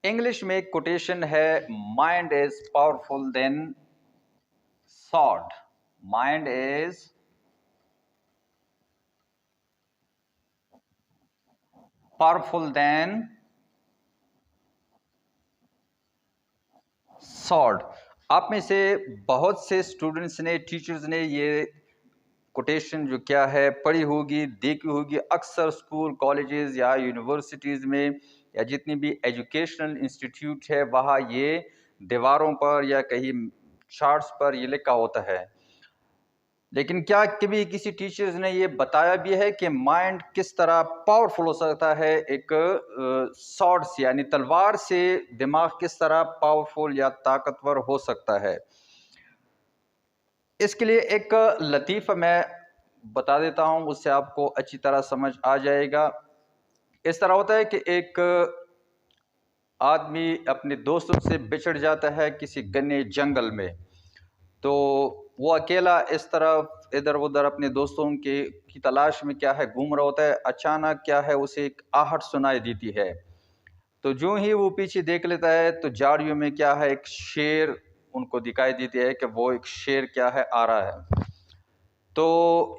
English میں ایک quotation ہے، mind is powerful than sword. Mind is powerful than sword. آپ میں سے بہت سے اسٹوڈنٹس نے، ٹیچرز نے یہ کوٹیشن جو کیا ہے پڑھی ہوگی، دیکھی ہوگی. اکثر اسکول، کالجز یا یونیورسٹیز میں یا جتنی بھی ایجوکیشنل انسٹیٹیوٹ ہے وہاں یہ دیواروں پر یا کہیں چارٹس پر یہ لکھا ہوتا ہے. لیکن کیا کبھی کسی ٹیچرز نے یہ بتایا بھی ہے کہ مائنڈ کس طرح پاورفل ہو سکتا ہے؟ ایک سارڈ سے یعنی تلوار سے دماغ کس طرح پاورفل یا طاقتور ہو سکتا ہے؟ اس کے لیے ایک لطیفہ میں بتا دیتا ہوں، اس سے آپ کو اچھی طرح سمجھ آ جائے گا. اس طرح ہوتا ہے کہ ایک آدمی اپنے دوستوں سے بچھڑ جاتا ہے کسی گھنے جنگل میں. تو وہ اکیلا اس طرف ادھر ادھر اپنے دوستوں کی تلاش میں کیا ہے گھوم رہا ہوتا ہے. اچانک کیا ہے اسے ایک آہٹ سنائی دیتی ہے. تو جو ہی وہ پیچھے دیکھ لیتا ہے تو جھاڑیوں میں کیا ہے ایک شیر ان کو دکھائی دیتی ہے کہ وہ ایک شیر کیا ہے آ رہا ہے. تو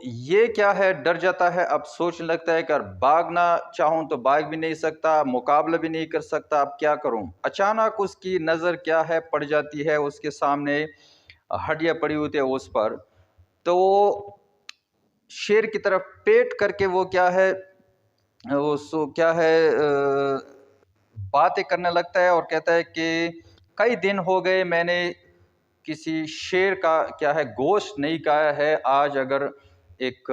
یہ کیا ہے ڈر جاتا ہے. اب سوچنے لگتا ہے کہ اگر بھاگنا چاہوں تو بھاگ بھی نہیں سکتا، مقابلہ بھی نہیں کر سکتا، اب کیا کروں؟ اچانک اس کی نظر کیا ہے پڑ جاتی ہے اس کے سامنے ہڈیاں پڑی ہوتی ہے اس پر. تو شیر کی طرف پیٹ کر کے وہ کیا ہے باتیں کرنے لگتا ہے اور کہتا ہے کہ کئی دن ہو گئے میں نے کسی شیر کا کیا ہے گوشت نہیں کھایا ہے. آج اگر ایک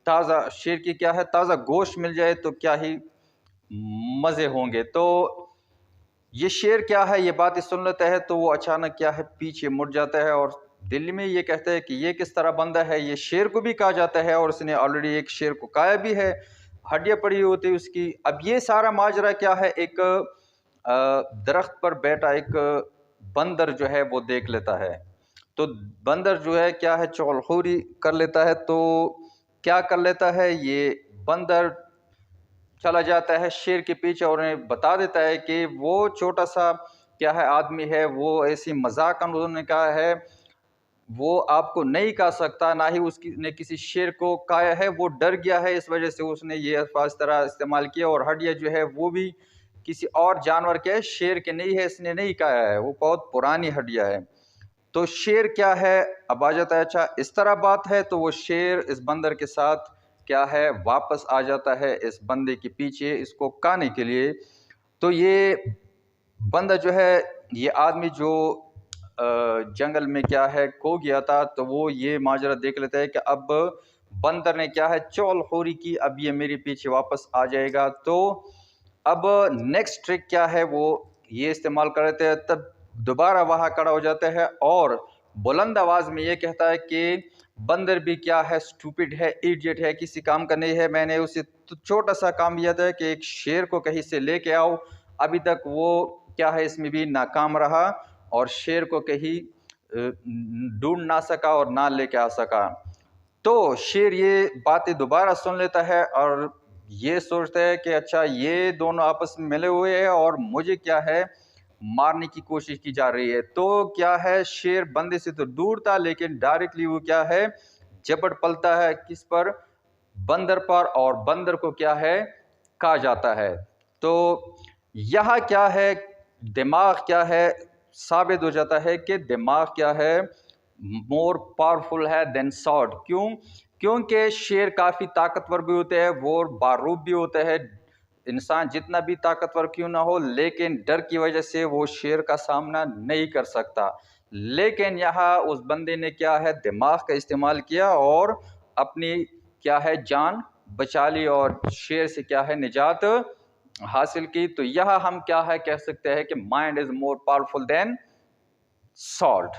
تازہ شیر کی کیا ہے تازہ گوشت مل جائے تو کیا ہی مزے ہوں گے. تو یہ شیر کیا ہے یہ باتیں سن لیتا ہے تو وہ اچانک کیا ہے پیچھے مڑ جاتا ہے اور دل میں یہ کہتا ہے کہ یہ کس طرح بندہ ہے، یہ شیر کو بھی کہا جاتا ہے اور اس نے آلریڈی ایک شیر کو کھایا بھی ہے، ہڈیاں پڑی ہوتی اس کی. اب یہ سارا ماجرا کیا ہے ایک درخت پر بیٹھا ایک بندر جو ہے وہ دیکھ لیتا ہے. تو بندر جو ہے کیا ہے چغل خوری کر لیتا ہے. تو کیا کر لیتا ہے یہ بندر چلا جاتا ہے شیر کے پیچھے اور انہیں بتا دیتا ہے کہ وہ چھوٹا سا کیا ہے آدمی ہے، وہ ایسی مذاق انہوں نے کہا ہے وہ آپ کو نہیں کہا سکتا، نہ ہی اس نے کسی شیر کو کہا ہے. وہ ڈر گیا ہے اس وجہ سے اس نے یہ الفاظ طرح استعمال کیا. اور ہڈیاں جو ہے وہ بھی کسی اور جانور کے شیر کے نہیں ہے، اس نے نہیں کہا ہے، وہ بہت پرانی ہڈیاں ہے. تو شیر کیا ہے اب آ جاتا ہے اچھا اس طرح بات ہے. تو وہ شیر اس بندر کے ساتھ کیا ہے واپس آ جاتا ہے اس بندے کے پیچھے اس کو کھانے کے لیے. تو یہ بندہ جو ہے یہ آدمی جو جنگل میں کیا ہے کھو گیا تھا تو وہ یہ ماجرا دیکھ لیتا ہے کہ اب بندر نے کیا ہے چغل خوری کی، اب یہ میرے پیچھے واپس آ جائے گا. تو اب نیکسٹ ٹرک کیا ہے وہ یہ استعمال کر رہتے ہیں. تب دوبارہ وہاں کھڑا ہو جاتا ہے اور بلند آواز میں یہ کہتا ہے کہ بندر بھی کیا ہے سٹوپڈ ہے، ایڈیٹ ہے، کسی کام کا نہیں ہے. میں نے اسے چھوٹا سا کام دیا تھا کہ ایک شیر کو کہیں سے لے کے آؤ، ابھی تک وہ کیا ہے اس میں بھی ناکام رہا اور شیر کو کہیں ڈھونڈ نہ سکا اور نہ لے کے آ سکا. تو شیر یہ باتیں دوبارہ سن لیتا ہے اور یہ سوچتا ہے کہ اچھا یہ دونوں آپس میں ملے ہوئے ہیں اور مجھے کیا ہے مارنے کی کوشش کی جا رہی ہے. تو کیا ہے شیر بندے سے تو دور تھا لیکن ڈائریکٹلی وہ کیا ہے جھپٹ پلتا ہے کس پر؟ بندر پر، اور بندر کو کیا ہے کہا جاتا ہے. تو یہاں کیا ہے دماغ کیا ہے ثابت ہو جاتا ہے کہ دماغ کیا ہے مور پاورفل ہے دین سارڈ. کیونکہ شیر کافی طاقتور بھی ہوتے ہیں، وہ باروب بھی ہوتے ہیں. انسان جتنا بھی طاقتور کیوں نہ ہو لیکن ڈر کی وجہ سے وہ شیر کا سامنا نہیں کر سکتا. لیکن یہاں اس بندے نے کیا ہے دماغ کا استعمال کیا اور اپنی کیا ہے جان بچا لی اور شیر سے کیا ہے نجات حاصل کی. تو یہاں ہم کیا ہے کہہ سکتے ہیں کہ mind is more powerful then salt.